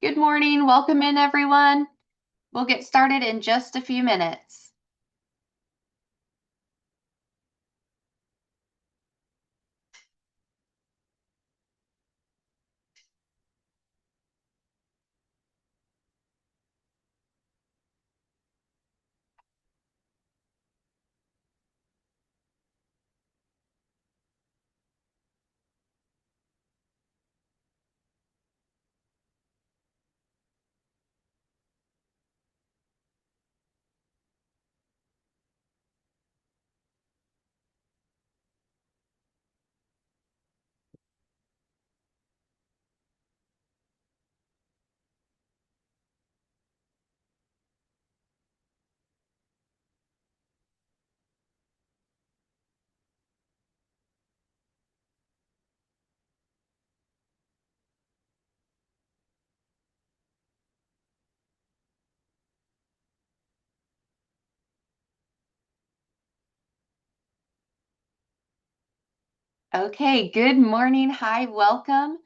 Good morning. Welcome in, everyone. We'll get started in just a few minutes. Okay, good morning. Hi, welcome.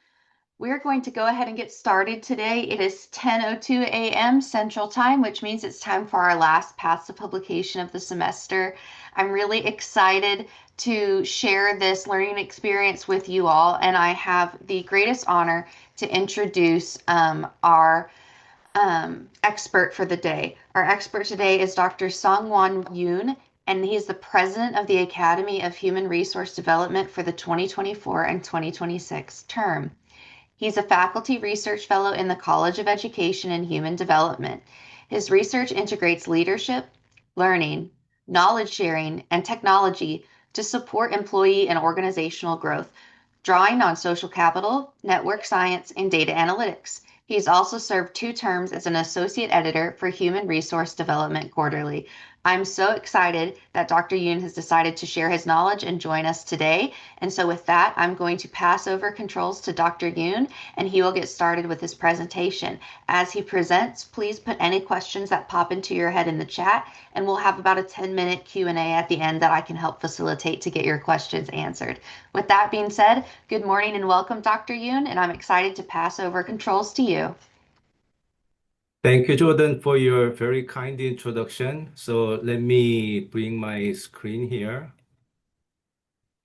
We're going to go ahead and get started today. It is 10:02 a.m. Central Time, which means it's time for our last path to publication of the semester. I'm really excited to share this learning experience with you all, and I have the greatest honor to introduce our expert for the day. Our expert today is Dr. Seung Yoon, and he is the president of the Academy of Human Resource Development for the 2024 and 2026 term. He's a faculty research fellow in the College of Education and Human Development. His research integrates leadership, learning, knowledge sharing, and technology to support employee and organizational growth, drawing on social capital, network science, and data analytics. He's also served 2 terms as an associate editor for Human Resource Development Quarterly. I'm so excited that Dr. Yoon has decided to share his knowledge and join us today. And so with that, I'm going to pass over controls to Dr. Yoon, and he will get started with his presentation. As he presents, please put any questions that pop into your head in the chat, and we'll have about a 10-minute Q&A at the end that I can help facilitate to get your questions answered. With that being said, good morning and welcome, Dr. Yoon, and I'm excited to pass over controls to you. Thank you, Jordan, for your very kind introduction. So let me bring my screen here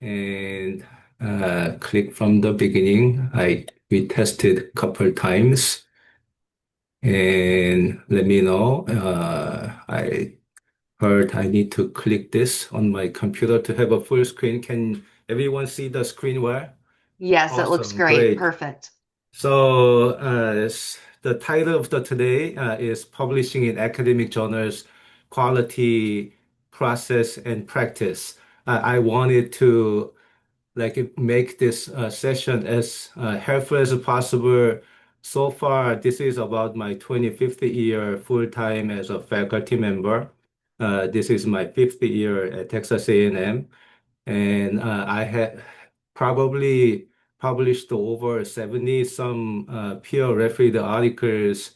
and click from the beginning. We tested a couple times and let me know. I heard I need to click this on my computer to have a full screen. Can everyone see the screen well? Yes, it looks Awesome, great. great. Perfect. So, the title of the today is Publishing in Academic Journals, Quality, Process, and Practice. I wanted to make this session as helpful as possible. So far, this is about my 25th year full-time as a faculty member. This is my 5th year at Texas A&M, and I had probably published over 70 some peer-reviewed articles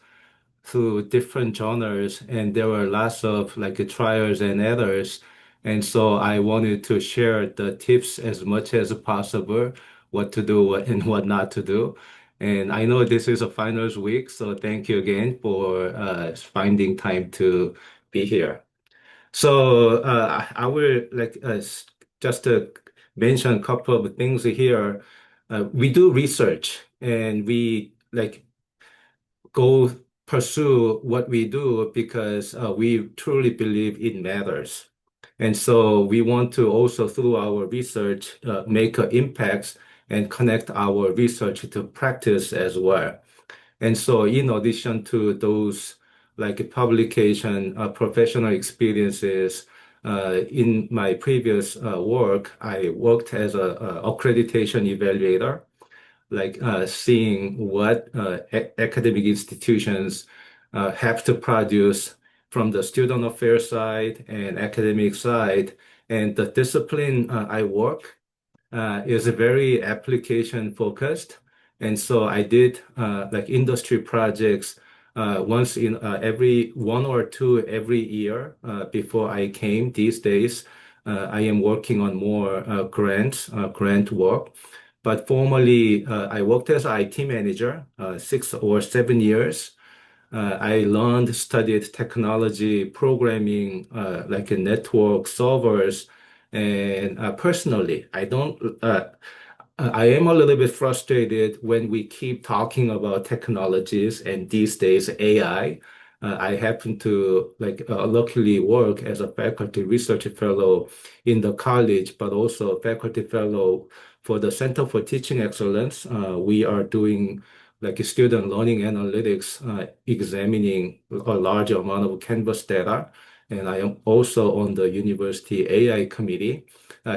through different journals, and there were lots of trials and errors. And so I wanted to share the tips as much as possible, what to do and what not to do. And I know this is a finals week, so thank you again for finding time to be here. So I will just to mention a couple of things here. We do research and we go pursue what we do because we truly believe it matters. And so we want to also, through our research, make an impact and connect our research to practice as well. And so, in addition to those publication, professional experiences, in my previous work, I worked as a accreditation evaluator, seeing what academic institutions have to produce from the student affairs side and academic side. And the discipline I work is very application focused. And so I did industry projects once in every 1 or 2 every year before I came. These days, I am working on more grant work. but formerly I worked as IT manager 6 or 7 years. I learned, studied technology, programming, like a network, servers, and personally, I am a little bit frustrated when we keep talking about technologies and these days AI. I happen to luckily work as a faculty research fellow in the college, but also a faculty fellow for the Center for Teaching Excellence. We are doing like student learning analytics, examining a large amount of Canvas data. And I am also on the university AI committee,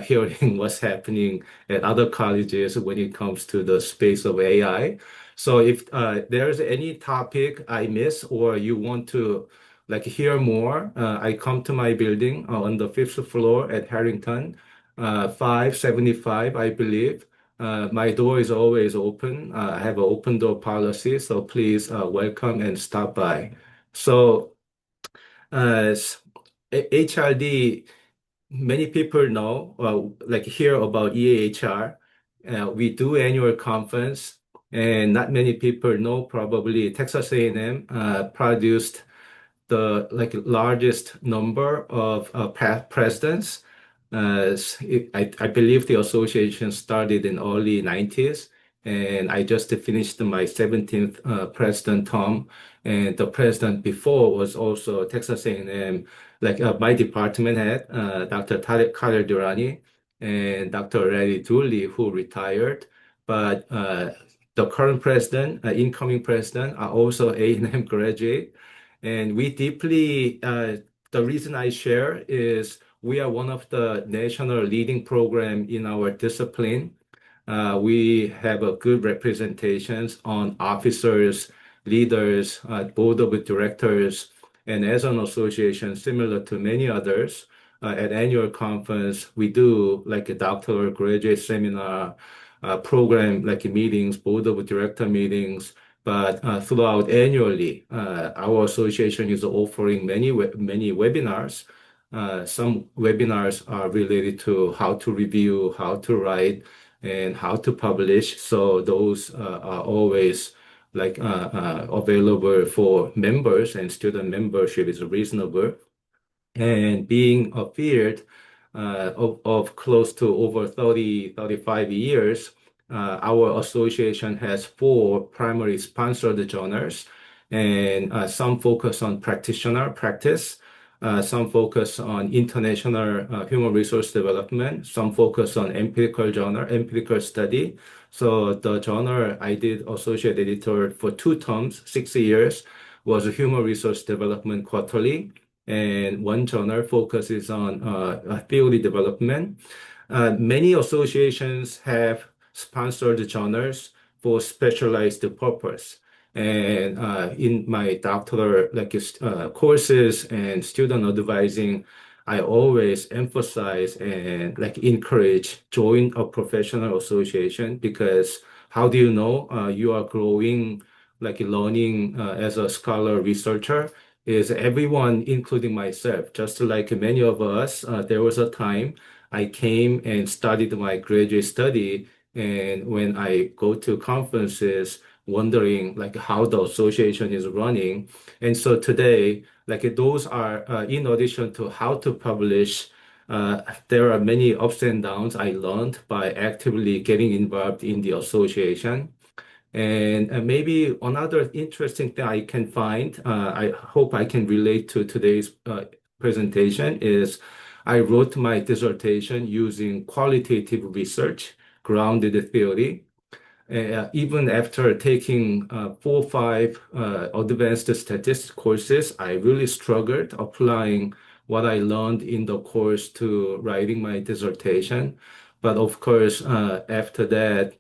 hearing what's happening at other colleges when it comes to the space of AI. So if there's any topic I miss or you want to like hear more, I come to my building on the fifth floor at Harrington, 575, I believe. My door is always open. I have an open door policy, so please welcome and stop by. So, uh, HRD, many people know, like hear about EAHR. We do annual conference, and not many people know probably Texas A&M produced the like largest number of presidents. I believe the association started in early 90s, and I just finished my 17th president term. And the president before was also Texas A&M, like my department head, Dr. Khalil Durrani and Dr. Reddy Dooley, who retired. But the current president, incoming president, are also A&M graduate. And we deeply, the reason I share is we are one of the national leading program in our discipline. We have a good representations on officers, leaders, board of directors, and as an association, similar to many others, at annual conference, we do like a doctoral graduate seminar, program like meetings, board of director meetings, but throughout annually, our association is offering many webinars. Some webinars are related to how to review, how to write, and how to publish. So those are always available for members, and student membership is reasonable. And being a field of close to over 35 years, our association has four primary sponsored journals, and some focus on practitioner practice, some focus on international human resource development, some focus on empirical journal, empirical study. So the journal I did associate editor for 2 terms, 6 years, was Human Resource Development Quarterly, and one journal focuses on theory development. Many associations have sponsored journals for specialized purpose. And in my doctoral courses and student advising, I always emphasize and like encourage join a professional association, because how do you know you are growing, like learning as a scholar researcher? Is everyone, including myself, just like many of us, there was a time I came and studied my graduate study, and when I go to conferences, wondering like how the association is running. And so today, like those are in addition to how to publish, there are many ups and downs I learned by actively getting involved in the association. And maybe another interesting thing I can find, I hope I can relate to today's presentation, is I wrote my dissertation using qualitative research, grounded theory. Even after taking 4 or 5 advanced statistics courses, I really struggled applying what I learned in the course to writing my dissertation. But of course, after that,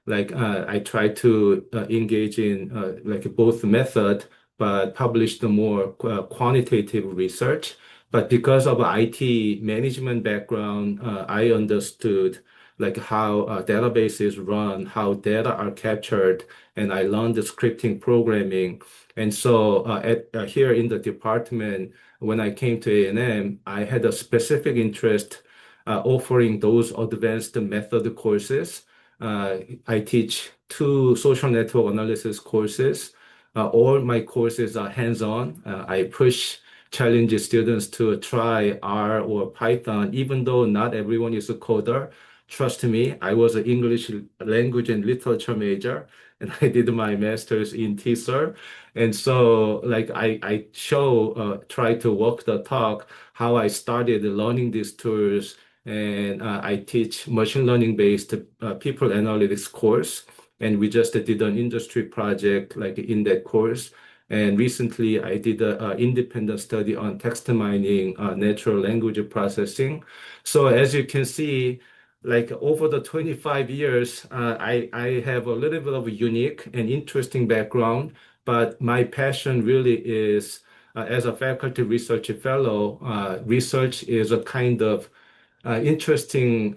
I tried to engage in like both method, but published the more quantitative research. But because of IT management background, I understood like how databases run, how data are captured, and I learned the scripting programming. And so here in the department, when I came to A&M, I had a specific interest offering those advanced method courses. Uh, I teach two social network analysis courses. All my courses are hands-on. I push challenge students to try R or Python, even though not everyone is a coder. Trust me, I was an English language and literature major, and I did my master's in TESOL. And so, like, I show, try to walk the talk, how I started learning these tools. And I teach machine learning based people analytics course. And we just did an industry project like in that course. And recently, I did an independent study on text mining, natural language processing. So as you can see, like over the 25 years, I have a little bit of a unique and interesting background, but my passion really is as a faculty research fellow, research is a kind of interesting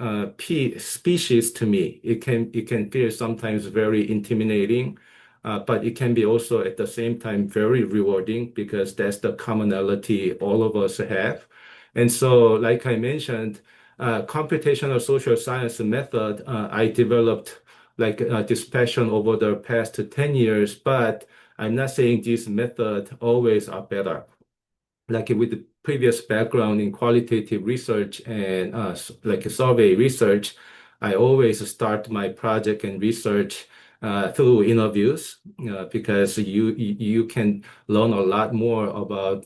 species to me. It can feel sometimes very intimidating, but it can be also at the same time very rewarding because that's the commonality all of us have. And so, like I mentioned, computational social science method, I developed like this passion over the past 10 years, but I'm not saying this method always are better like with the previous background in qualitative research and like a survey research, I always start my project and research through interviews because you can learn a lot more about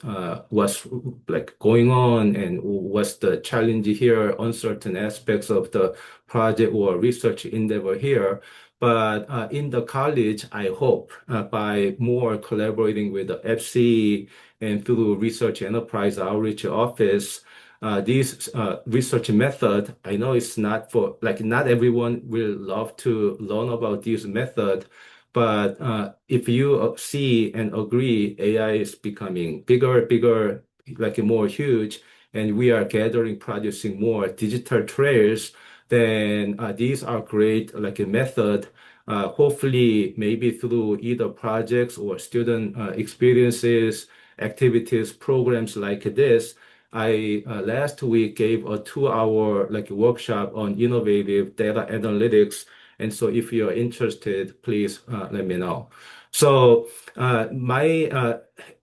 what's like going on and what's the challenge here, uncertain aspects of the project or research endeavor here. But in the college, I hope by more collaborating with the FC and through research enterprise outreach office, this research method, I know it's not for, like, not everyone will love to learn about this method, but if you see and agree, AI is becoming bigger, like more huge, and we are gathering, producing more digital trails, then these are great, like a method. Hopefully, maybe through either projects or student experiences, activities, programs like this. I last week gave a 2 hour like workshop on innovative data analytics. And so if you're interested, please let me know. So my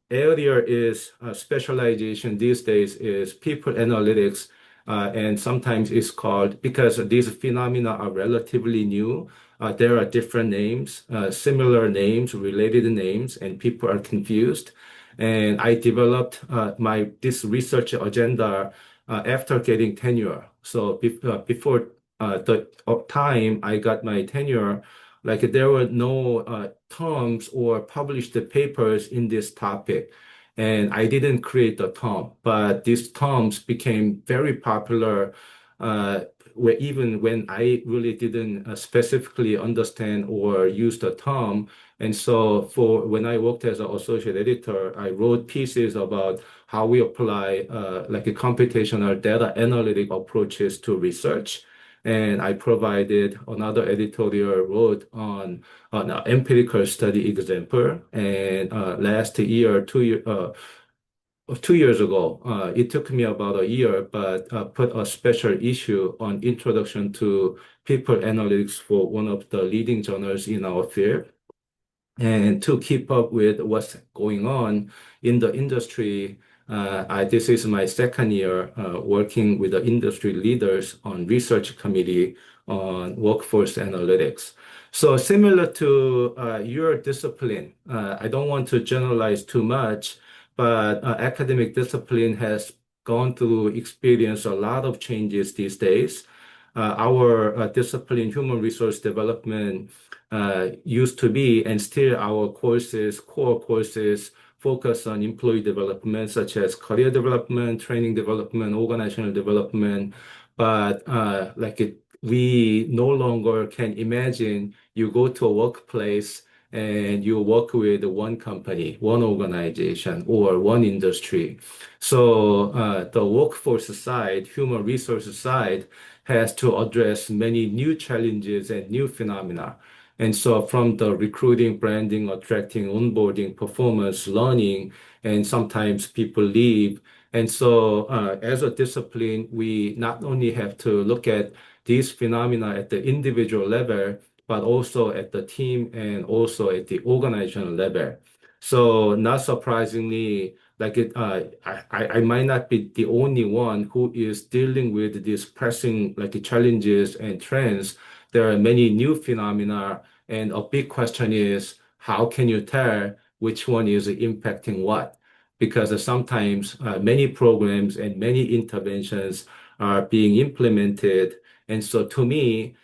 area is specialization these days is people analytics. And sometimes it's called, because these phenomena are relatively new, there are different names, similar names, related names, and people are confused. And I developed my this research agenda after getting tenure. So before the time I got my tenure, like there were no terms or published papers in this topic. And I didn't create the term, but these terms became very popular where even when I really didn't specifically understand or use the term. And so for when I worked as an associate editor, I wrote pieces about how we apply like a computational data analytic approaches to research. And I provided another editorial wrote on an empirical study example. And last year, 2 years ago, it took me about a year, but put a special issue on introduction to people analytics for one of the leading journals in our field. And to keep up with what's going on in the industry, this is my second year working with the industry leaders on research committee on workforce analytics. So similar to your discipline, I don't want to generalize too much, but academic discipline has gone through experience a lot of changes these days. Our discipline, human resource development, used to be, and still our courses, core courses, focus on employee development, such as career development, training development, organizational development. But we no longer can imagine you go to a workplace and you work with one company, one organization, or one industry. So the workforce side, human resources side, has to address many new challenges and new phenomena. And so from the recruiting, branding, attracting, onboarding, performance, learning, and sometimes people leave. And so, as a discipline, we not only have to look at these phenomena at the individual level, but also at the team and also at the organizational level. So, not surprisingly, I might not be the only one who is dealing with these pressing challenges and trends. There are many new phenomena, and a big question is how can you tell which one is impacting what? Because sometimes many programs and many interventions are being implemented. And so to me,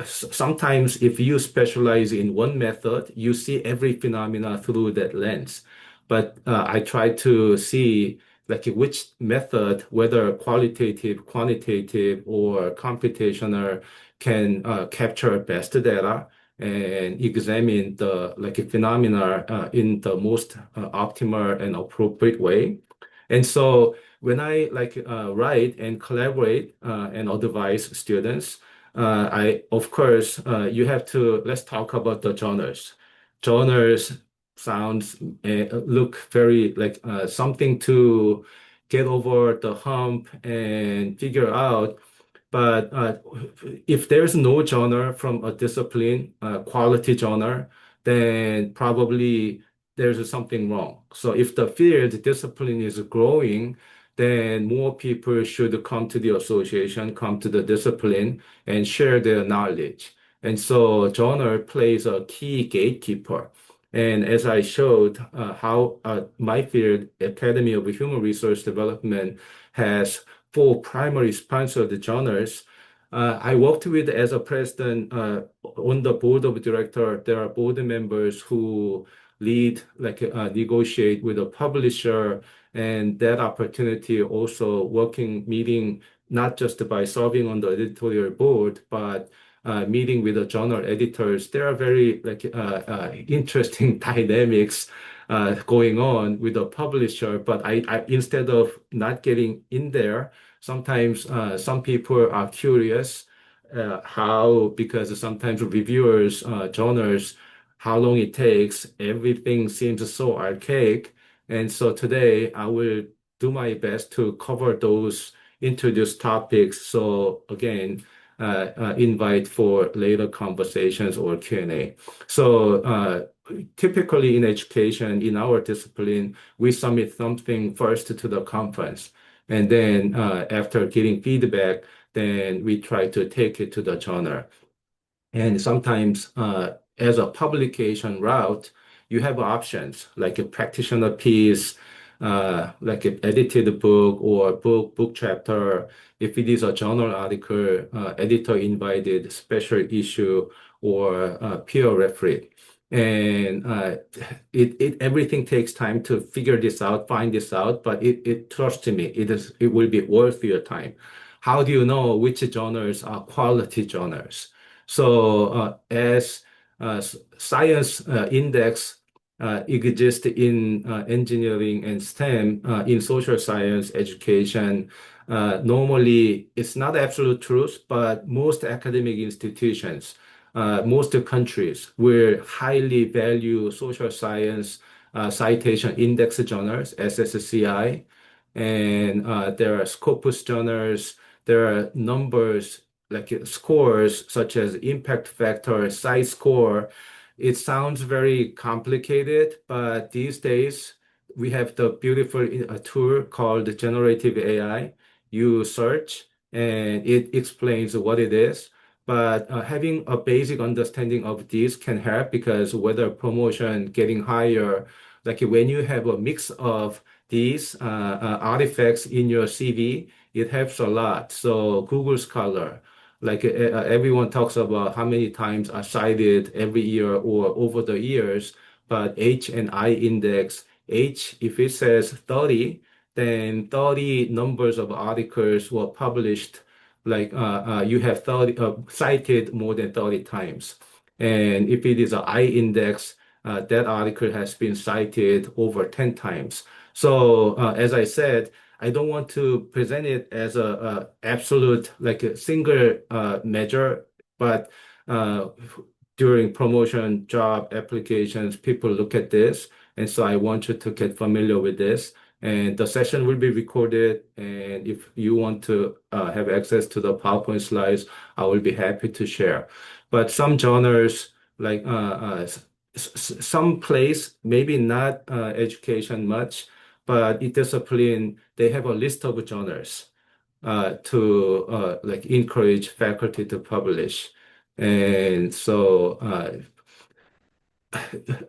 sometimes if you specialize in one method, you see every phenomena through that lens. But I try to see which method, whether qualitative, quantitative, or computational, can capture best data and examine the phenomena in the most optimal and appropriate way. And so when I write and collaborate and advise students, I of course you have to let's talk about the journals. Journals sounds look very something to get over the hump and figure out. But if there's no genre from a discipline, quality genre, then probably there's something wrong. So if the field discipline is growing, then more people should come to the association, come to the discipline, and share their knowledge. And so genre plays a key gatekeeper. And as I showed, how my field, Academy of Human Resource Development, has four primary sponsored journals. I worked with as a president on the board of director. There are board members who lead, negotiate with a publisher, and that opportunity also working, meeting not just by serving on the editorial board, but meeting with the journal editors. There are very interesting dynamics going on with the publisher. But I instead of not getting in there, sometimes some people are curious how, because sometimes reviewers, journals, how long it takes, everything seems so archaic. And so today I will do my best to cover those introduced topics. So again, invite for later conversations or Q&A. So typically in education, in our discipline, we submit something first to the conference. And then after getting feedback, then we try to take it to the journal. And sometimes, as a publication route, you have options like a practitioner piece, like an edited book or book chapter. If it is a journal article, editor invited special issue or peer referee. And everything takes time to figure this out, find this out, but trust me, it will be worth your time. How do you know which journals are quality journals? So as science index exists in engineering and STEM, in social science education, normally it's not absolute truth, but most academic institutions, most countries will highly value social science citation index journals, SSCI, and there are Scopus journals, there are numbers scores such as impact factor, size score. It sounds very complicated, but these days we have the beautiful tool called generative AI. You search and it explains what it is. But having a basic understanding of this can help because whether promotion getting higher, like when you have a mix of these artifacts in your CV, it helps a lot. So Google Scholar, everyone talks about how many times are cited every year or over the years, but H and I index, H, if it says 30, then 30 numbers of articles were published, you have 30 cited more than 30 times. And if it is an I index, that article has been cited over 10 times. So, as I said, I don't want to present it as a absolute, like a single measure, but uh, during promotion, job applications, people look at this. And so I want you to get familiar with this. And the session will be recorded. And if you want to have access to the PowerPoint slides, I will be happy to share. But some journals, like some place, maybe not education much, but in discipline, they have a list of journals to like encourage faculty to publish. And so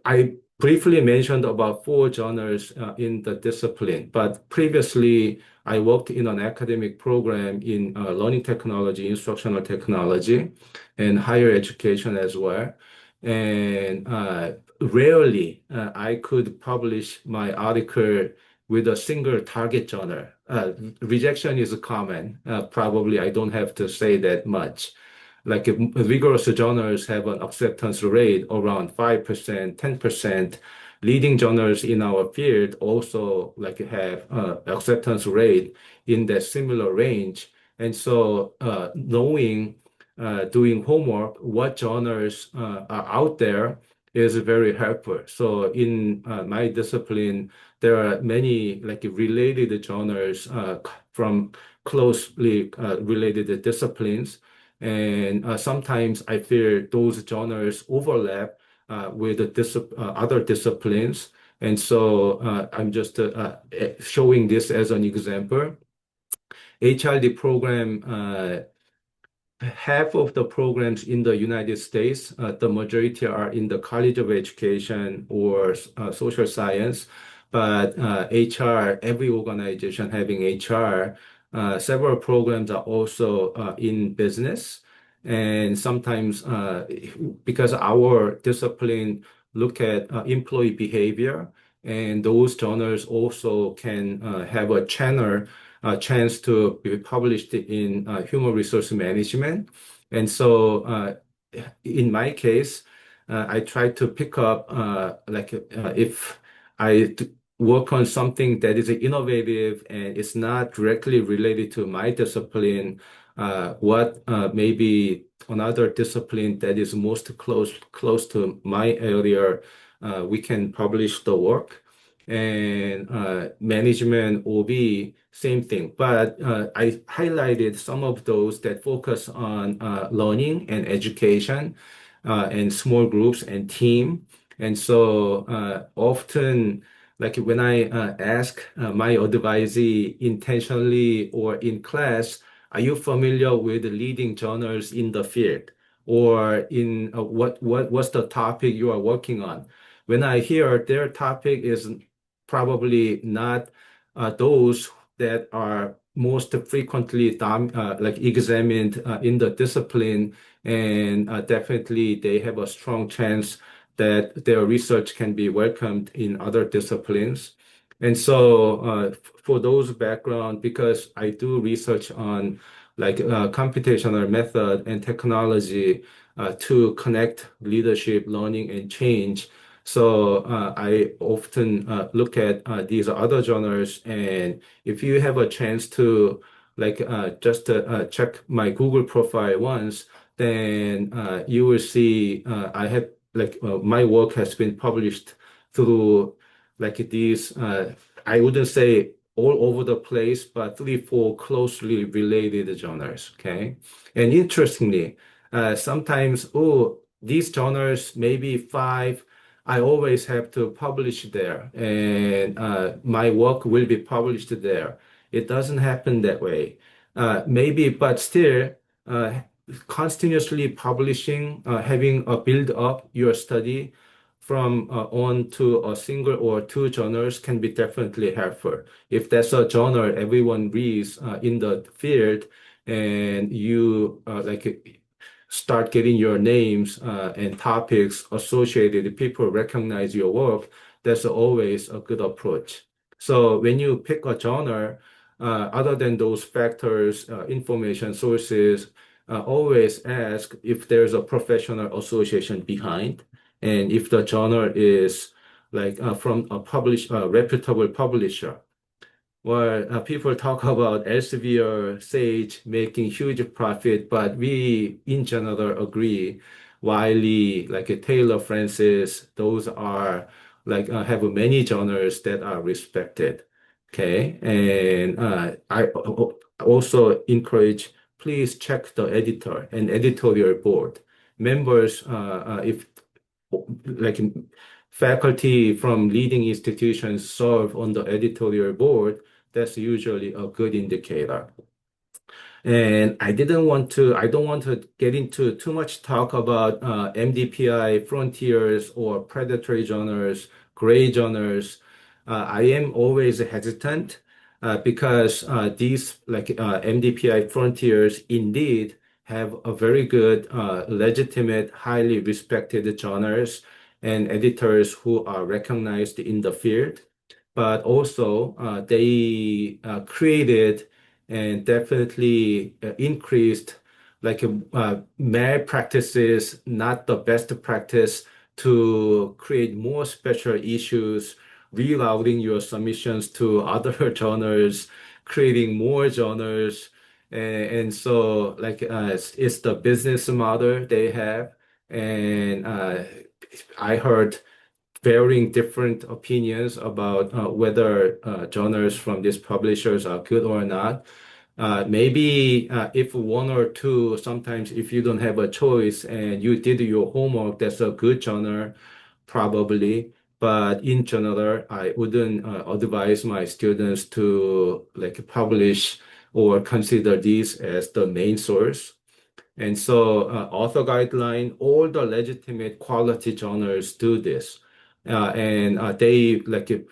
I briefly mentioned about four journals in the discipline, but previously I worked in an academic program in learning technology, instructional technology, and higher education as well. And rarely I could publish my article with a single target journal. Rejection is common. Probably I don't have to say that much. Like rigorous journals have an acceptance rate around 5%, 10%. Leading journals in our field also like have acceptance rate in that similar range. And so knowing, doing homework, what journals are out there is very helpful. So in my discipline, there are many like related journals from closely related disciplines. And sometimes I feel those genres overlap with the other disciplines. And so I'm just showing this as an example. HRD program half of the programs in the United States, the majority are in the College of Education or social science. But HR, every organization having HR, several programs are also in business. And sometimes because our discipline look at employee behavior, and those journals also can have a chance to be published in human resource management. And so in my case, I try to pick up if work on something that is innovative and it's not directly related to my discipline, what maybe another discipline that is most close to my area, we can publish the work. And management, OB, same thing. But I highlighted some of those that focus on learning and education and small groups and team. And so often, like when I ask my advisee intentionally or in class, are you familiar with the leading journals in the field? Or in what's the topic you are working on? When I hear their topic is probably not those that are most frequently like examined in the discipline, and definitely they have a strong chance that their research can be welcomed in other disciplines. And so for those background, because I do research on like computational method and technology to connect leadership, learning, and change. So I often look at these other journals, and if you have a chance to like just check my Google profile once, then you will see I have like my work has been published through like these. I wouldn't say all over the place, but three, four closely related journals. Okay, and interestingly, sometimes these journals maybe five. I always have to publish there, and my work will be published there. It doesn't happen that way. Maybe, but still, uh, continuously publishing, having a build up your study from on to a single or two journals can be definitely helpful. If that's a journal everyone reads in the field, and you like start getting your names and topics associated, people recognize your work, that's always a good approach. So when you pick a genre, other than those factors, information sources, always ask if there's a professional association behind, and if the genre is like from a reputable publisher. Well, people talk about Elsevier, Sage making huge profit, but we in general agree. Wiley, like Taylor Francis, those are like have many genres that are respected. Okay. And also encourage, please check the editor and editorial board. Members, if like faculty from leading institutions serve on the editorial board, that's usually a good indicator. And I don't want to get into too much talk about MDPI frontiers or predatory journals, gray journals. I am always hesitant because these MDPI frontiers indeed have a very good, legitimate, highly respected journals and editors who are recognized in the field, but also they created and definitely increased malpractices, not the best practice, to create more special issues, rerouting your submissions to other journals, creating more journals. And so it's the business model they have. And I heard varying different opinions about whether journals from these publishers are good or not. Maybe if one or two, sometimes if you don't have a choice and you did your homework, that's a good journal, probably. But in general, I wouldn't advise my students to publish or consider these as the main source. And so, author guideline, all the legitimate quality journals do this. And they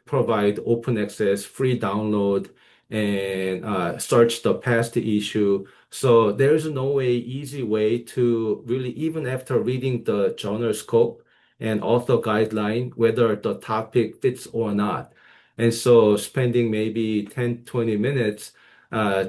provide open access, free download, and search the past issue. So there's no easy way to really, even after reading the journal scope and author guideline, whether the topic fits or not. And so spending maybe 10, 20 minutes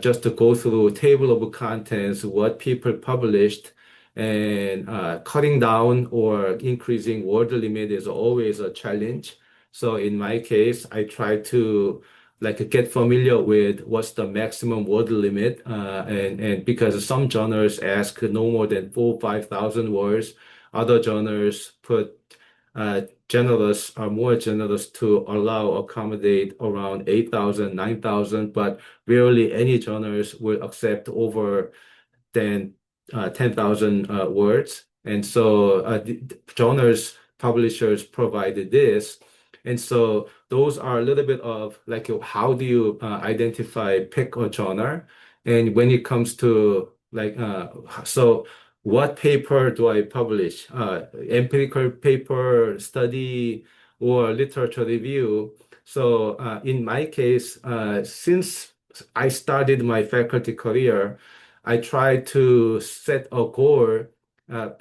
just to go through table of contents, what people published, and cutting down or increasing word limit is always a challenge. So in my case, I try to get familiar with what's the maximum word limit, and because some journals ask no more than 5,000 words, other journals put are more generous to allow accommodate around 8,000, 9,000, but rarely any journals will accept over than 10,000 words. And so the journals publishers provided this. And so those are a little bit of how do you identify, pick a journal? And when it comes to so what paper do I publish? Empirical paper, study, or literature review? So in my case, since I started my faculty career, I try to set a goal,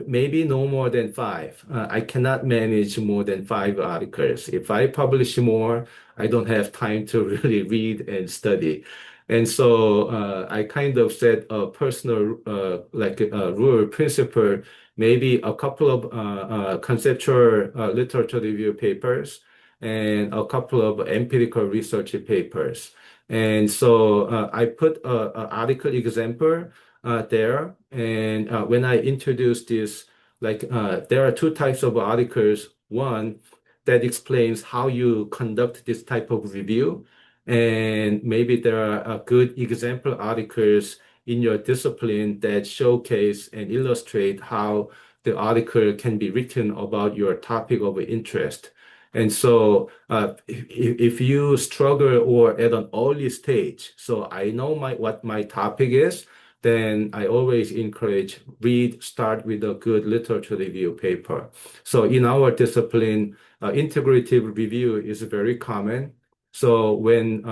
maybe no more than five. I cannot manage more than five articles. If I publish more, I don't have time to really read and study. And so I kind of set a personal, rule, principle, maybe a couple of conceptual literature review papers and a couple of empirical research papers. And so I put a article example there. And when I introduced this, there are two types of articles. One that explains how you conduct this type of review. And maybe there are good example articles in your discipline that showcase and illustrate how the article can be written about your topic of interest. And so, if you struggle or at an early stage, so I know what my topic is, then I always encourage start with a good literature review paper. So in our discipline, integrative review is very common. So when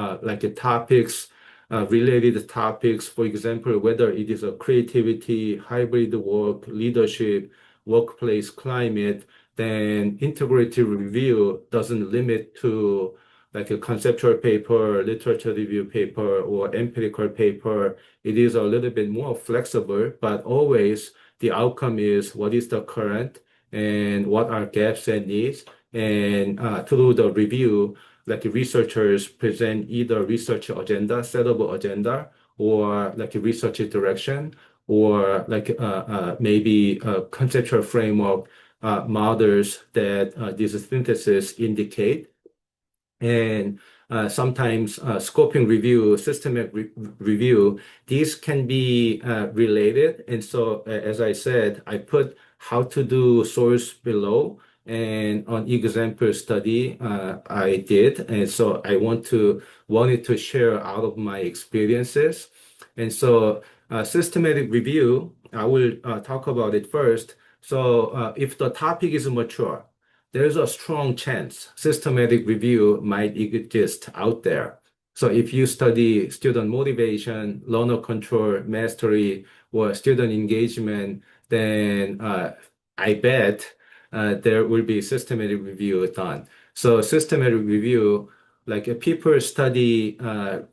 topics, related topics, for example, whether it is a creativity, hybrid work, leadership, workplace climate, then integrative review doesn't limit to a conceptual paper, literature review paper, or empirical paper. It is a little bit more flexible, but always the outcome is what is the current and what are gaps and needs. And through the review, researchers present either research agenda, settable agenda, or a research direction, or maybe a conceptual framework models that this synthesis indicate. And sometimes scoping review, systematic review, these can be related. And so, as I said, I put how to do source below. And on example study, I did. And so I wanted to share out of my experiences. And so systematic review, I will talk about it first. So if the topic is mature, there's a strong chance systematic review might exist out there. So if you study student motivation, learner control, mastery, or student engagement, then I bet there will be systematic review done. So systematic review, like people study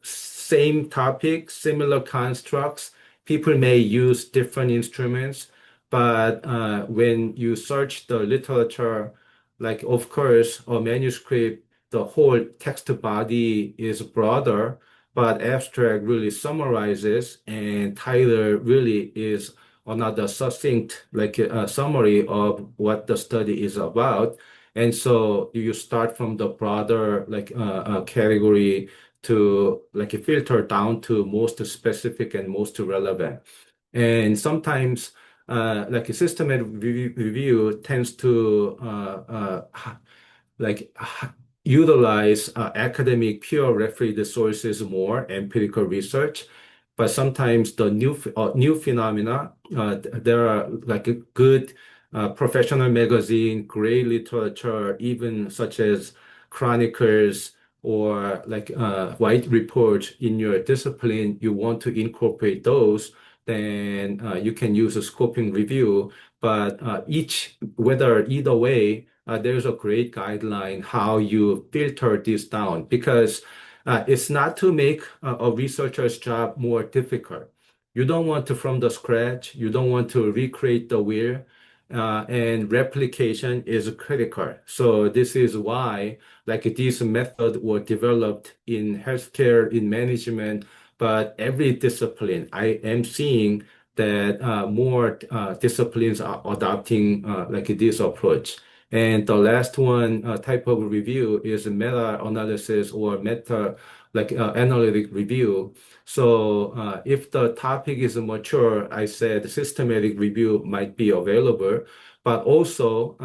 same topic, similar constructs. People may use different instruments, but when you search the literature, like of course, a manuscript, the whole text body is broader, but abstract really summarizes, and title really is another succinct, like a summary of what the study is about. And so you start from the broader like category to like filter down to most specific and most relevant. And sometimes like a systematic review tends to like utilize academic peer refereed sources more, empirical research. But sometimes the new phenomena, there are like a good professional magazine, great literature, even such as chronicles or like white reports in your discipline. You want to incorporate those, then you can use a scoping review. But whether either way, there's a great guideline how you filter this down because it's not to make a researcher's job more difficult. You don't want to from the scratch. You don't want to recreate the wheel. And replication is critical. So this is why like these methods were developed in healthcare, in management, but every discipline, I am seeing that more disciplines are adopting like this approach. And the last one type of review is meta-analysis or meta like analytic review. So if the topic is mature, I said systematic review might be available. But also,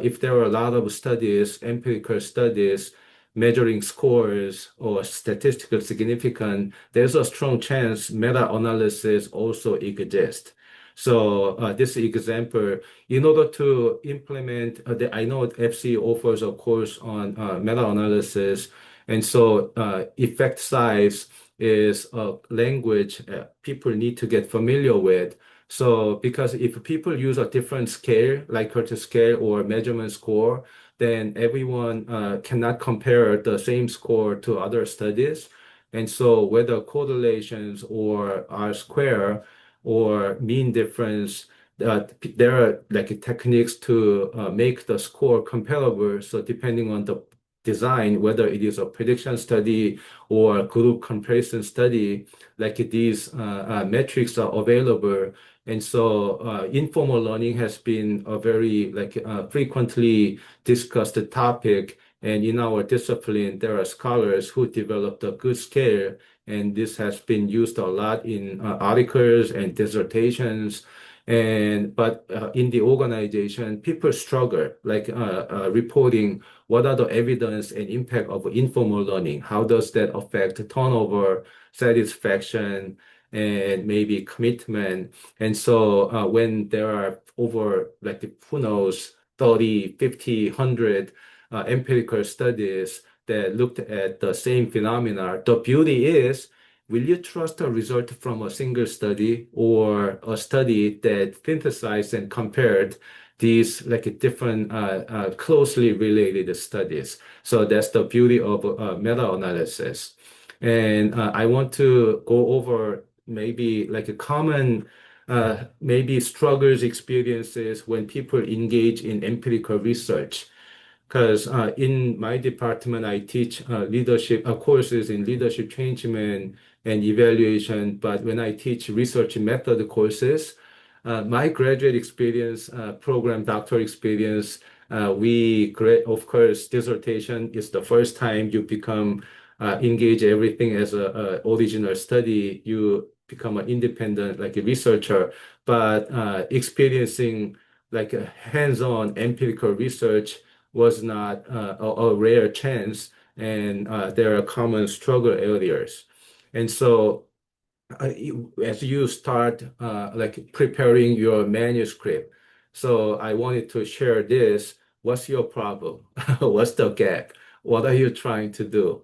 if there are a lot of studies, empirical studies, measuring scores or statistical significance, there's a strong chance meta-analysis also exists. So this example, in order to implement, I know FC offers a course on meta-analysis, and so effect size is a language people need to get familiar with. So because if people use a different scale, like Likert scale or measurement score, then everyone cannot compare the same score to other studies. And so whether correlations or R square or mean difference, there are like techniques to make the score comparable. So depending on the design, whether it is a prediction study or group comparison study, like these metrics are available. And so informal learning has been a very like frequently discussed topic. And in our discipline, there are scholars who developed a good scale, and this has been used a lot in articles and dissertations. And but in the organization, people struggle like reporting what are the evidence and impact of informal learning. How does that affect turnover, satisfaction, and maybe commitment? And so when there are over like who knows 30, 50, 100 empirical studies that looked at the same phenomena, the beauty is, will you trust a result from a single study or a study that synthesized and compared these like different closely related studies? So that's the beauty of meta-analysis. And I want to go over maybe like a common maybe struggles experiences when people engage in empirical research. Because in my department, I teach leadership courses in leadership management and evaluation. But when I teach research method courses, my graduate experience, program doctor experience, of course, dissertation is the first time you become engage everything as a original study, you become an independent like a researcher. But experiencing like a hands-on empirical research was not a rare chance, and there are common struggle areas. And so as you start like preparing your manuscript, so I wanted to share this. What's your problem? What's the gap? What are you trying to do?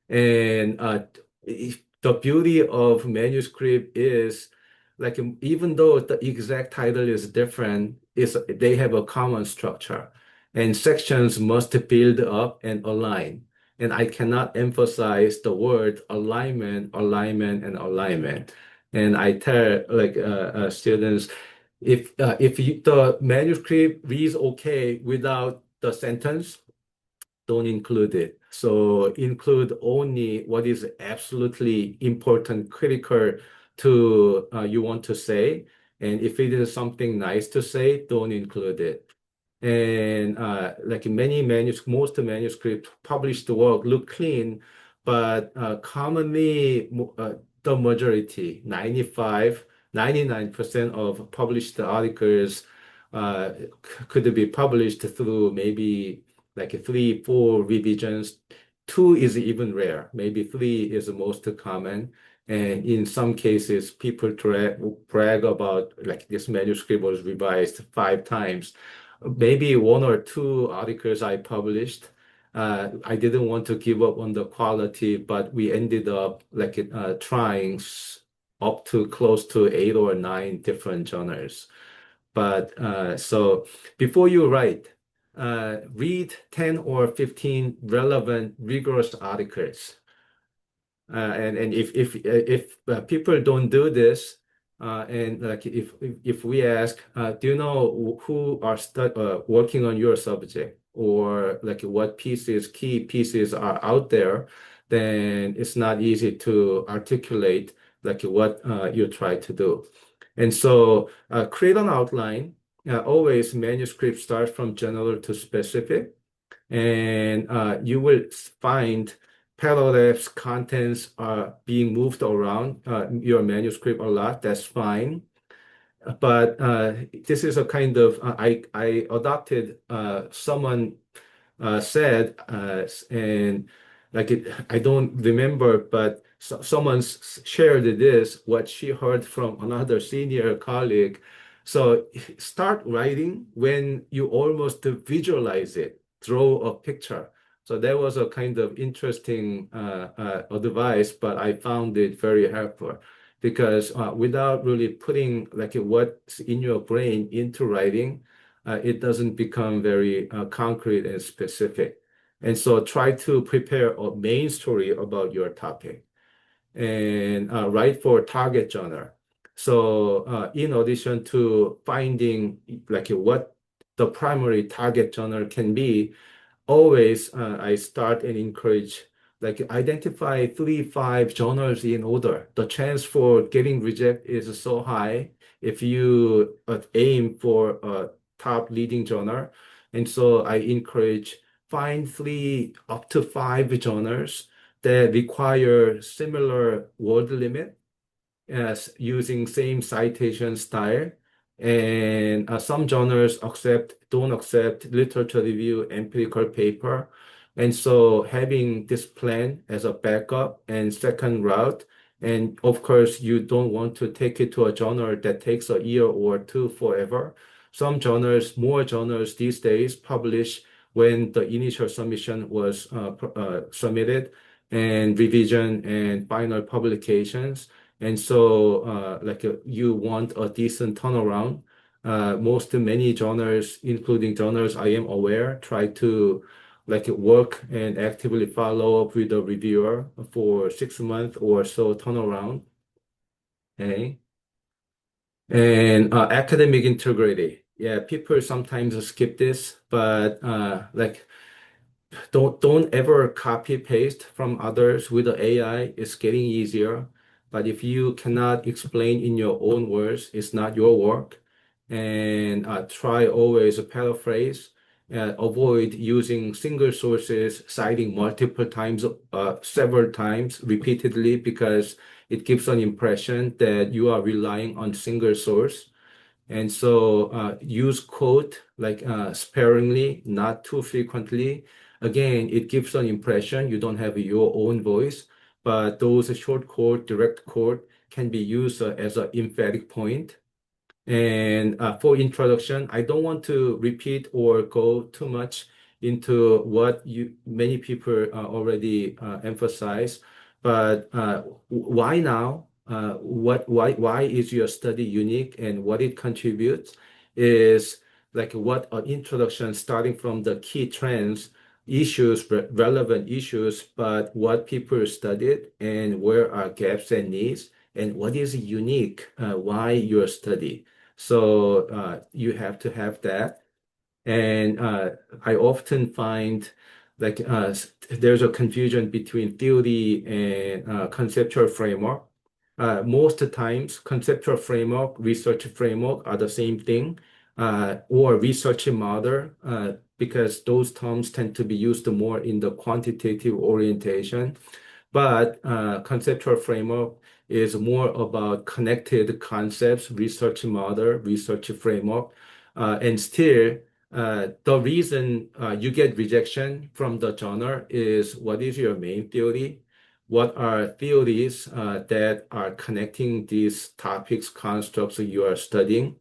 And the beauty of manuscript is like even though the exact title is different, is they have a common structure, and sections must build up and align. And I cannot emphasize the word alignment, alignment, and alignment. And I tell like students, if the manuscript reads okay without the sentence, don't include it. So include only what is absolutely important, critical to you want to say. And if it is something nice to say, don't include it. And like many manuscripts, most manuscripts published work look clean, but commonly the majority, 95, 99% of published articles could be published through maybe like three, four revisions. Two is even rare. Maybe three is the most common. And in some cases, people brag about like this manuscript was revised 5 times. Maybe one or two articles I published. I didn't want to give up on the quality, but we ended up like trying up to close to 8 or 9 different journals. But so before you write, read 10 or 15 relevant, rigorous articles. And if people don't do this, and like if we ask, do you know who are working on your subject, or like what pieces, key pieces are out there, then it's not easy to articulate like what you try to do. And so create an outline. Always manuscript starts from general to specific, and you will find paragraphs, contents are being moved around your manuscript a lot. That's fine. But this is a kind of I adopted someone said, and like I don't remember, but someone shared this, what she heard from another senior colleague. So start writing when you almost visualize it, draw a picture. So that was a kind of interesting advice, but I found it very helpful because without really putting like what's in your brain into writing, it doesn't become very concrete and specific. And so try to prepare a main story about your topic and write for target genre. So in addition to finding like what the primary target genre can be, always I start and encourage like identify 3, 5 genres in order. The chance for getting reject is so high if you aim for a top leading genre. And so I encourage find 3 up to 5 genres that require similar word limit as using same citation style. And some journals don't accept literature review, empirical paper. And so having this plan as a backup and second route, and of course, you don't want to take it to a journal that takes a year or two forever. Some journals, more journals these days publish when the initial submission was submitted, and revision and final publications. And so, you want a decent turnaround. Many journals, including journals I am aware, try to like work and actively follow up with the reviewer for 6 months or so turnaround. Okay. And academic integrity. Yeah, people sometimes skip this, but like don't ever copy paste from others with the AI. It's getting easier. But if you cannot explain in your own words, it's not your work. And try always a paraphrase. avoid using single sources, citing multiple times, several times repeatedly, because it gives an impression that you are relying on single source. And so use quote like sparingly, not too frequently. Again, it gives an impression you don't have your own voice, but those short quote, direct quote can be used as an emphatic point. And for introduction, I don't want to repeat or go too much into what many people already emphasize, but why now? Why is your study unique and what it contributes is like what an introduction starting from the key trends, issues, relevant issues, but what people studied and where are gaps and needs and what is unique, why your study. So you have to have that. And I often find like there's a confusion between theory and conceptual framework. Most times, conceptual framework, research framework are the same thing, or research model, because those terms tend to be used more in the quantitative orientation. But conceptual framework is more about connected concepts, research model, research framework. And still, the reason you get rejection from the journal is what is your main theory? What are theories that are connecting these topics, constructs you are studying?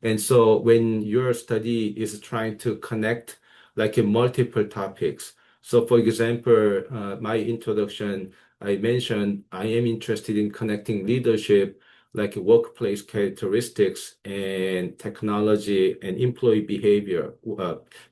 And so when your study is trying to connect like multiple topics, so for example, my introduction, I mentioned I am interested in connecting leadership, like workplace characteristics and technology and employee behavior,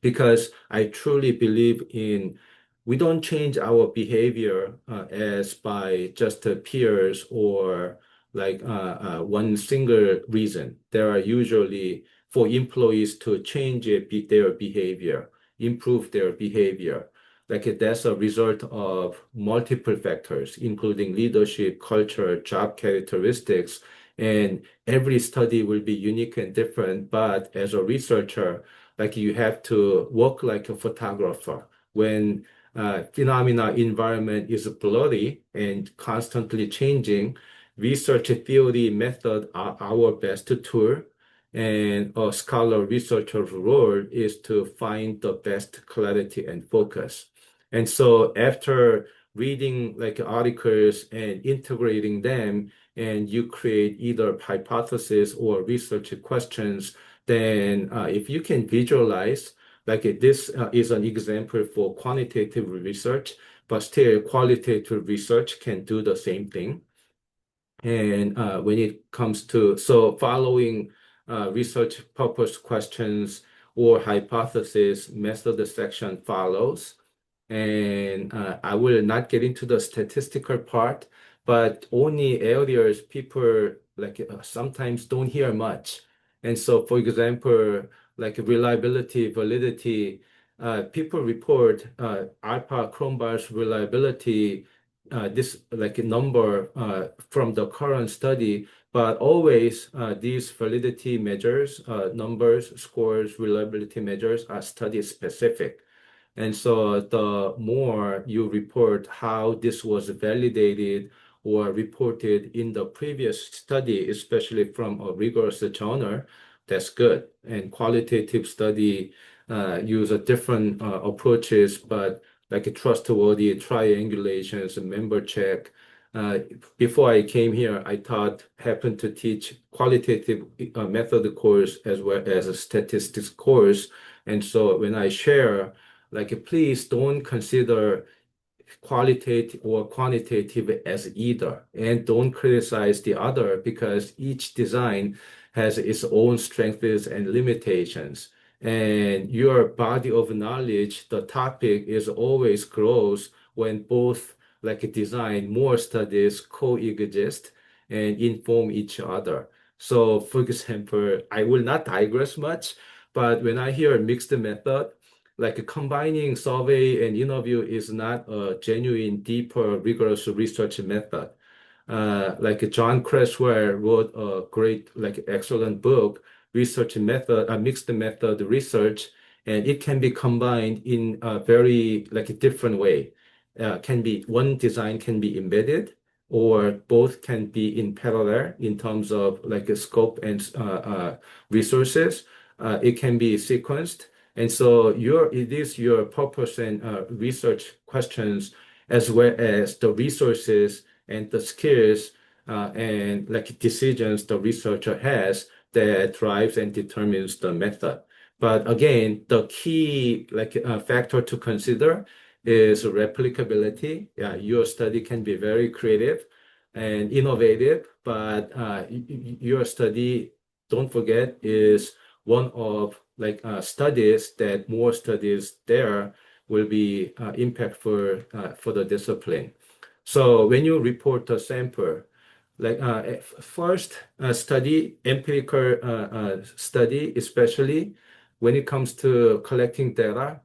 because I truly believe in we don't change our behavior as by just peers or like one single reason. There are usually for employees to change their behavior, improve their behavior. Like that's a result of multiple factors, including leadership, culture, job characteristics, and every study will be unique and different. But as a researcher, like you have to work like a photographer. When phenomena environment is blurry and constantly changing, research theory method are our best tool, and a scholar researcher's role is to find the best clarity and focus. And so after reading like articles and integrating them, and you create either hypothesis or research questions, then if you can visualize, like this is an example for quantitative research, but still qualitative research can do the same thing. And when it comes to, so following research purpose questions or hypothesis, method section follows. And I will not get into the statistical part, but only areas people like sometimes don't hear much. And so, for example, like reliability, validity, people report alpha chromosomes reliability, this like a number from the current study, but always these validity measures, numbers, scores, reliability measures are study specific. And so the more you report how this was validated or reported in the previous study, especially from a rigorous journal, that's good. And qualitative study use a different approaches, but like a trustworthy triangulations, a member check. Uh, Before I came here, I taught, happened to teach qualitative method course as well as a statistics course. And so when I share, like, please don't consider qualitative or quantitative as either, and don't criticize the other because each design has its own strengths and limitations. And your body of knowledge, the topic is always grows when both like a design, more studies coexist and inform each other. So, for example, I will not digress much, but when I hear mixed method, like combining survey and interview is not a genuine, deeper, rigorous research method. Like John Creswell wrote a great, like excellent book, research method, mixed method research, and it can be combined in a very like a different way. Can be one design can be embedded, or both can be in parallel in terms of like a scope and resources. It can be sequenced, and so it is your purpose and research questions as well as the resources and the skills and like decisions the researcher has that drives and determines the method. But again, the key like factor to consider is replicability. Yeah, your study can be very creative and innovative, but your study, don't forget, is one of like studies that more studies there will be impactful for the discipline. So when you report a sample, like first study, empirical study, especially when it comes to collecting data,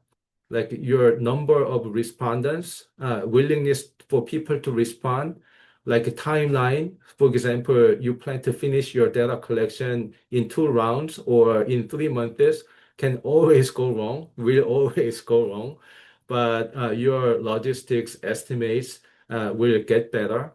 like your number of respondents, willingness for people to respond, like a timeline. For example, you plan to finish your data collection in 2 rounds or in 3 months, can always go wrong, will always go wrong, but your logistics estimates will get better.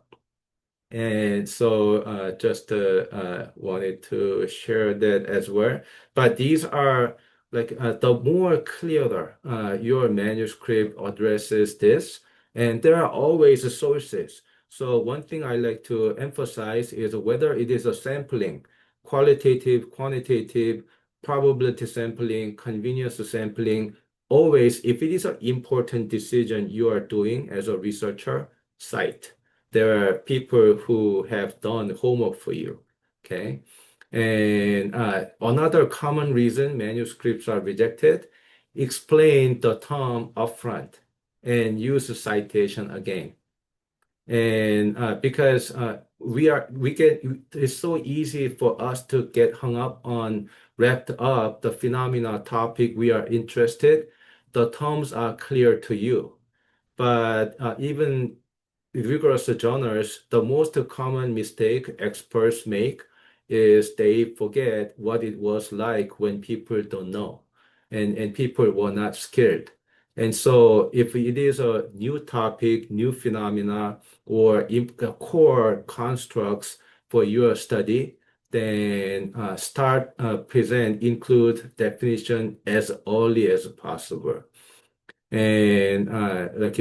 And so just wanted to share that as well. But these are like the more clearer your manuscript addresses this, and there are always sources. So one thing I like to emphasize is whether it is a sampling, qualitative, quantitative, probability sampling, convenience sampling, always if it is an important decision you are doing as a researcher, cite. There are people who have done homework for you. Okay. And another common reason manuscripts are rejected, explain the term upfront and use the citation again. And because it's so easy for us to get hung up on wrapped up the phenomena topic we are interested. The terms are clear to you. But even rigorous journals, the most common mistake experts make is they forget what it was like when people don't know and people were not skilled. And so if it is a new topic, new phenomena, or core constructs for your study, then start present, include definition as early as possible. And like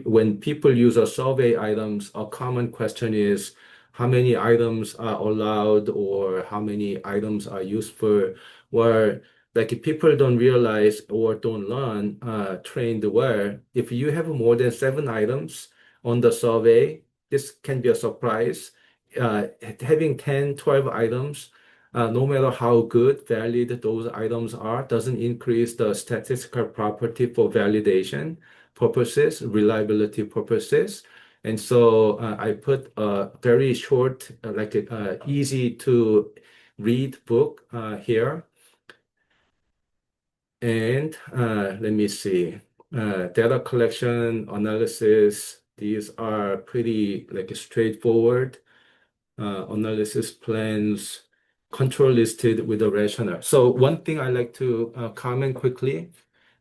when people use a survey items, a common question is how many items are allowed or how many items are useful. Where like if people don't realize or don't learn trained well, if you have more than 7 items on the survey, this can be a surprise. Having 10, 12 items no matter how good, valid those items are, doesn't increase the statistical property for validation purposes, reliability purposes. And so I put a very short, like easy to read book here. And let me see, data collection, analysis, these are pretty like straightforward analysis plans, control listed with a rationale. So one thing I like to comment quickly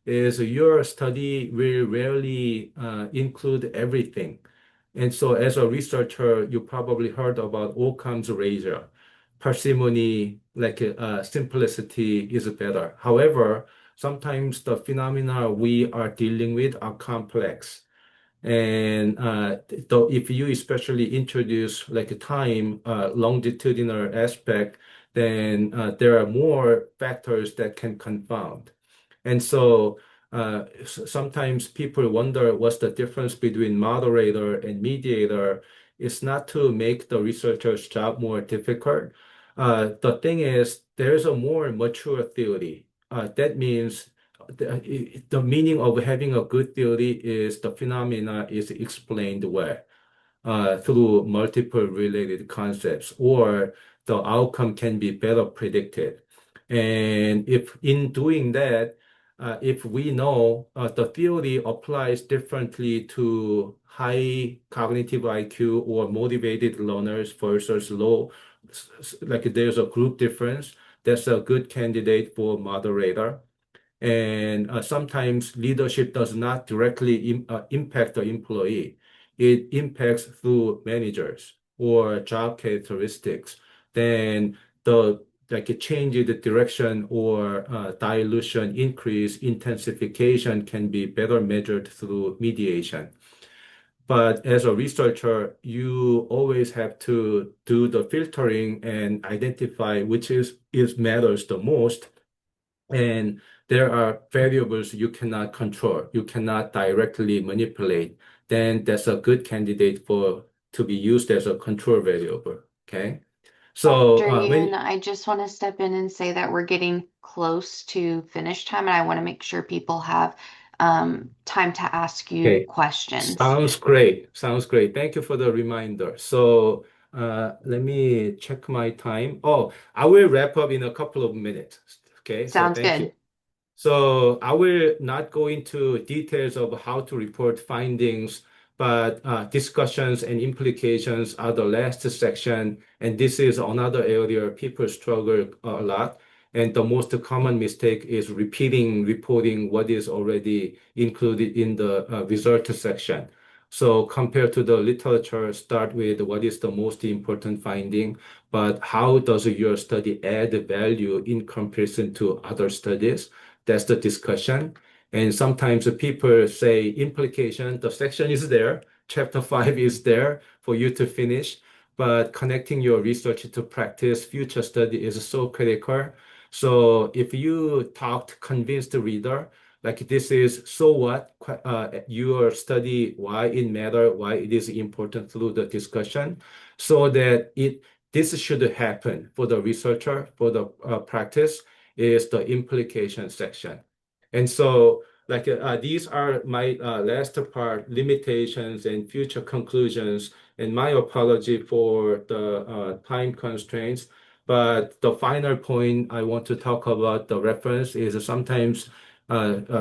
is your study will rarely include everything. And so as a researcher, you probably heard about Occam's razor. Parsimony, like simplicity is better. However, sometimes the phenomena we are dealing with are complex. And though if you especially introduce like a time longitudinal aspect, then there are more factors that can confound. And so sometimes people wonder what's the difference between moderator and mediator. It's not to make the researcher's job more difficult. The thing is, there's a more mature theory. That means the meaning of having a good theory is the phenomena is explained well through multiple related concepts, or the outcome can be better predicted. And if in doing that, if we know the theory applies differently to high cognitive IQ or motivated learners versus low, like there's a group difference, that's a good candidate for moderator. And sometimes leadership does not directly impact the employee. It impacts through managers or job characteristics. Then the like a change in the direction or dilution, increase, intensification can be better measured through mediation. But as a researcher, you always have to do the filtering and identify which is matters the most. And there are variables you cannot control, you cannot directly manipulate. Then that's a good candidate for to be used as a control variable. Okay. So Dr. Yoon, when I just want to step in and say that we're getting close to finish time, and I want to make sure people have time to ask you Okay. questions. Sounds great. Sounds great. Thank you for the reminder. So let me check my time. Oh, I will wrap up in a couple of minutes. Okay. So Sounds thank you. good. So I will not go into details of how to report findings, but discussions and implications are the last section. And this is another area people struggle a lot. And the most common mistake is repeating, reporting what is already included in the result section. So compared to the literature, start with what is the most important finding, but how does your study add value in comparison to other studies? That's the discussion. And sometimes the people say implication, the section is there, chapter 5 is there for you to finish, but connecting your research to practice, future study is so critical. So if you talked, convince the reader, like this is so what, your study, why it matter, why it is important through the discussion, so that this should happen for the researcher, for the practice is the implication section. And so, these are my last part, limitations and future conclusions, and my apology for the time constraints. But the final point I want to talk about the reference is sometimes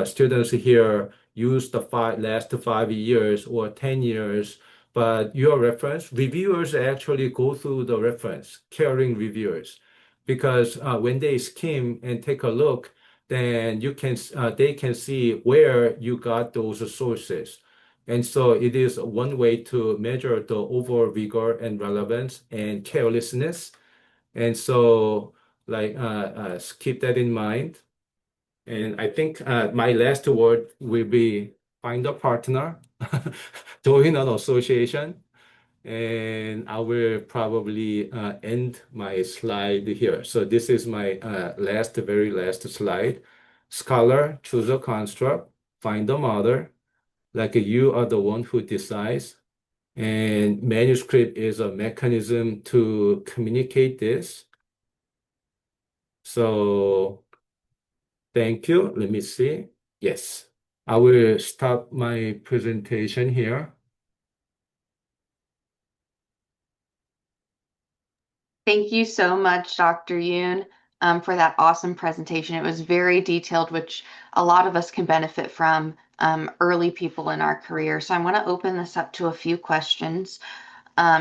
students here use the last 5 years or 10 years, but your reference, reviewers actually go through the reference, caring reviewers because when they skim and take a look, then they can see where you got those sources. And so it is one way to measure the overall rigor and relevance and carelessness. And so keep that in mind. And I think my last word will be find a partner, join an association, and I will probably end my slide here. So this is my very last slide. Scholar, choose a construct, find a model, like you are the one who decides. And manuscript is a mechanism to communicate this. So thank you. Let me see. Yes, I will stop my presentation here. Thank you so much, Dr. Yoon, for that awesome presentation. It was very detailed, which a lot of us can benefit from early people in our career. So I want to open this up to a few questions.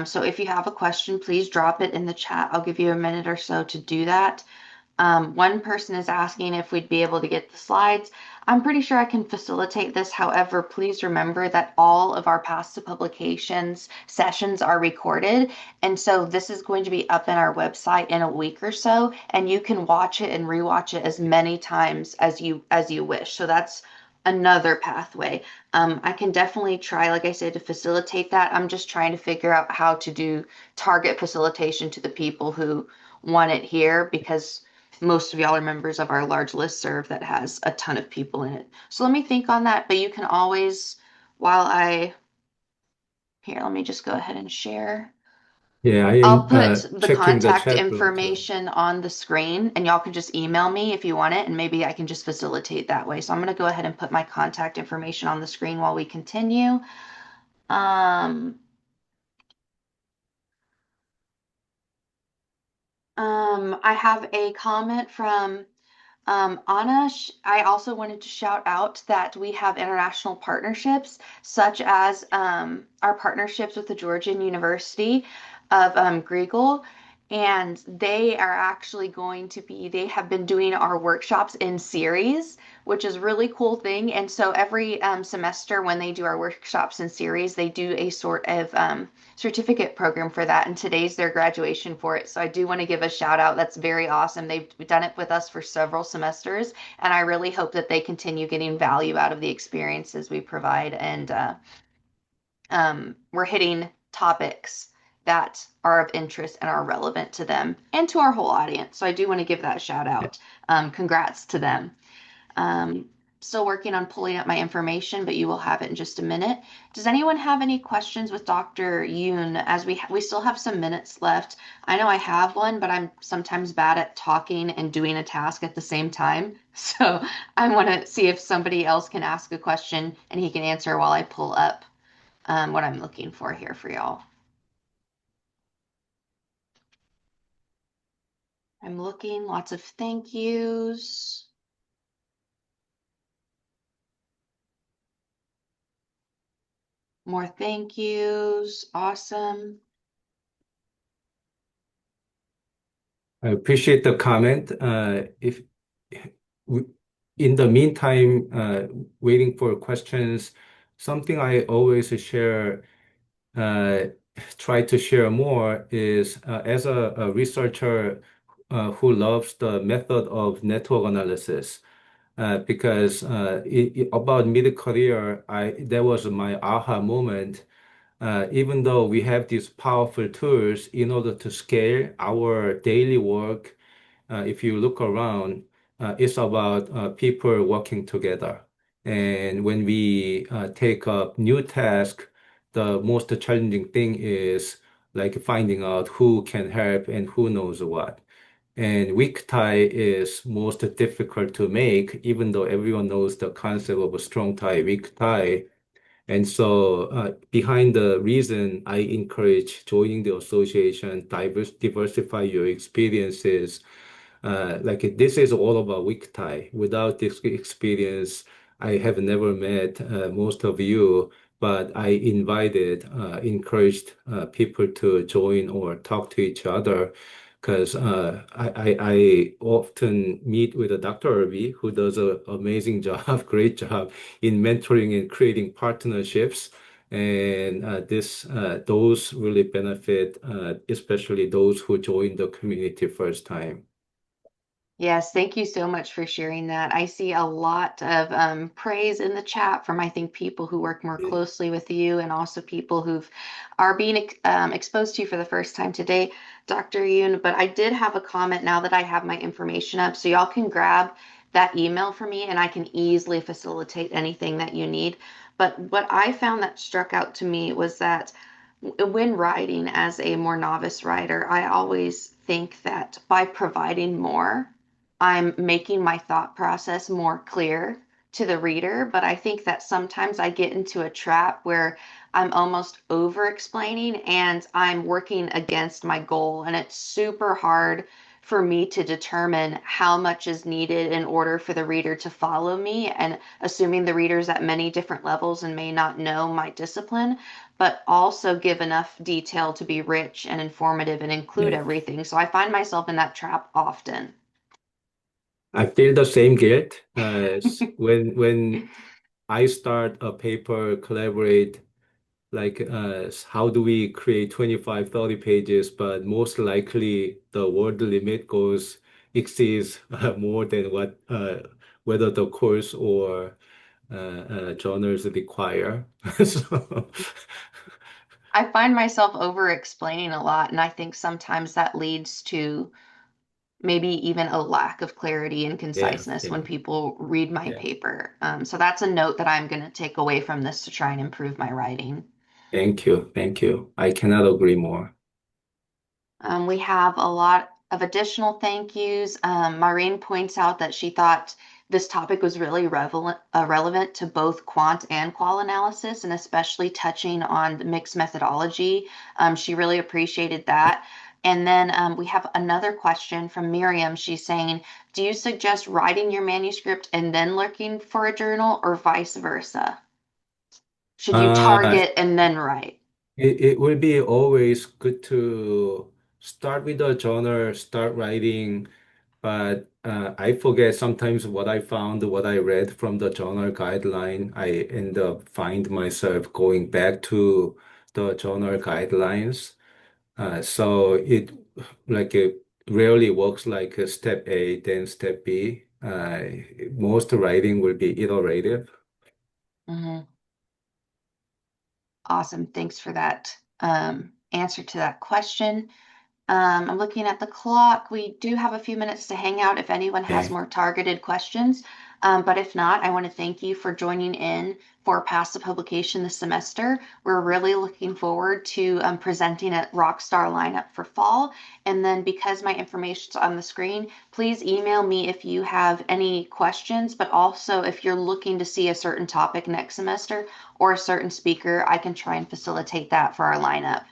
So if you have a question, please drop it in the chat. I'll give you a minute or so to do that. One person is asking if we'd be able to get the slides. I'm pretty sure I can facilitate this. However, please remember that all of our past to publications sessions are recorded. And so this is going to be up in our website in a week or so, and you can watch it and rewatch it as many times as you wish. So that's another pathway. I can definitely try, like I said, to facilitate that. I'm just trying to figure out how to do target facilitation to the people who want it here because most of y'all are members of our large listserv that has a ton of people in it. So let me think on that, but you can always, while here, let me just go ahead and share. Yeah, I I'll am put the checking the contact chat room too. information on the screen and y'all can just email me if you want it, and maybe I can just facilitate that way. So I'm going to go ahead and put my contact information on the screen while we continue. Um, I have a comment from Anna. I also wanted to shout out that we have international partnerships, such as our partnerships with the Georgian University of Griegel. and they are actually going to be, they have been doing our workshops in series, which is a really cool thing. And so every semester when they do our workshops in series, they do a sort of certificate program for that. And today's their graduation for it. So I do want to give a shout out. That's very awesome. They've done it with us for several semesters. And I really hope that they continue getting value out of the experiences we provide. And we're hitting topics that are of interest and are relevant to them and to our whole audience. So I do want to give that shout out. Congrats to them. Um, Still working on pulling up my information, but you will have it in just a minute. Does anyone have any questions with Dr. Yoon as we still have some minutes left? I know I have one, but I'm sometimes bad at talking and doing a task at the same time. So I want to see if somebody else can ask a question and he can answer while I pull up what I'm looking for here for y'all. I'm looking, lots of thank yous, more thank yous. Awesome. I appreciate the comment. If w- in the meantime, waiting for questions, something I always share, uh, try to share more is as a researcher who loves the method of network analysis. Because about mid-career, that was my aha moment. Even though we have these powerful tools in order to scale our daily work, if you look around, it's about people working together. And when we take up new tasks, the most challenging thing is like finding out who can help and who knows what. And weak tie is most difficult to make, even though everyone knows the concept of a strong tie, weak tie. And so, behind the reason I encourage joining the association, diversify your experiences. Like this is all about weak tie. Without this experience, I have never met most of you, but I invited, encouraged people to join or talk to each other because I often meet with Dr. Irby, who does an amazing job, great job in mentoring and creating partnerships. And those really benefit, especially those who join the community first time. Yes, thank you so much for sharing that. I see a lot of praise in the chat from I think people who work more Yeah. closely with you and also people who've are being exposed to you for the first time today, Dr. Yoon. But I did have a comment now that I have my information up, so y'all can grab that email for me and I can easily facilitate anything that you need. But what I found that struck out to me was that when writing as a more novice writer, I always think that by providing more, I'm making my thought process more clear to the reader. But I think that sometimes I get into a trap where I'm almost over explaining and I'm working against my goal. And it's super hard for me to determine how much is needed in order for the reader to follow me. And assuming the reader's at many different levels and may not know my discipline, but also give enough detail to be rich and informative and include Yeah. everything. So I find myself in that trap often. I feel the same guilt when I start a paper, collaborate, like how do we create 25, 30 pages, but most likely the word limit exceeds more than what whether the course or journals require. So, I find myself over explaining a lot, and I think sometimes that leads to maybe even a lack of clarity and yeah, conciseness when yeah, people read my yeah. paper. So that's a note that I'm going to take away from this to try and improve my writing. Thank you, thank you. I cannot agree more. We have a lot of additional thank yous. Maureen points out that she thought this topic was really relevant to both quant and qual analysis, and especially touching on the mixed methodology. She really appreciated that. And then we have another question from Miriam. She's saying, do you suggest writing your manuscript and then looking for a journal, or vice versa? Should you Uh, target and then write? it will be always good to start with the journal, start writing, but I forget sometimes what I found, what I read from the journal guideline. I end up find myself going back to the journal guidelines. So it rarely works like a step A, then step B. Most writing will be iterative. Hmm. Awesome. Thanks for that answer to that question. I'm looking at the clock. We do have a few minutes to hang out if anyone has Okay. more targeted questions. But if not, I want to thank you for joining in for Past the Publication this semester. We're really looking forward to presenting a Rockstar lineup for fall. And then because my information's on the screen, please email me if you have any questions, but also if you're looking to see a certain topic next semester or a certain speaker, I can try and facilitate that for our lineup.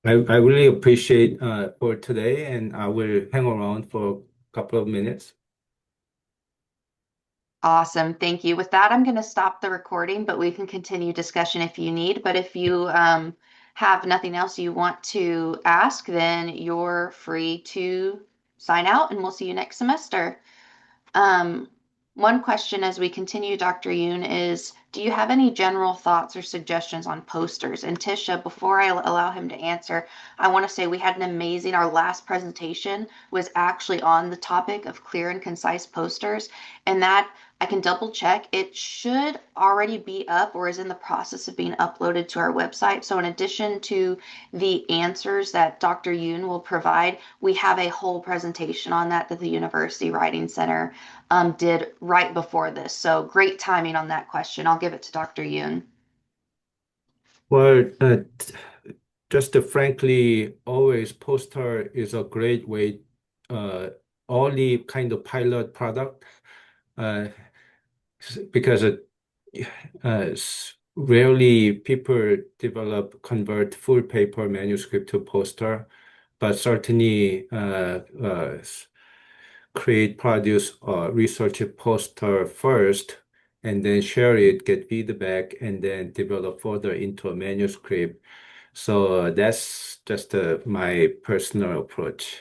I really appreciate for today, and I will hang around for a couple of minutes. Awesome. Thank you. With that, I'm going to stop the recording, but we can continue discussion if you need. But if you have nothing else you want to ask, then you're free to sign out and we'll see you next semester. Um, One question as we continue, Dr. Yoon, is do you have any general thoughts or suggestions on posters? And Tisha, before I allow him to answer, I want to say we had an amazing, our last presentation was actually on the topic of clear and concise posters, and that I can double check. It should already be up or is in the process of being uploaded to our website. So in addition to the answers that Dr. Yoon will provide, we have a whole presentation on that the University Writing Center did right before this. So great timing on that question. I'll give it to Dr. Yoon. Well, just frankly, always poster is a great way, uh, only kind of pilot product, uh, because rarely people convert full paper manuscript to poster, but certainly produce a research poster first, and then share it, get feedback, and then develop further into a manuscript. So that's just my personal approach.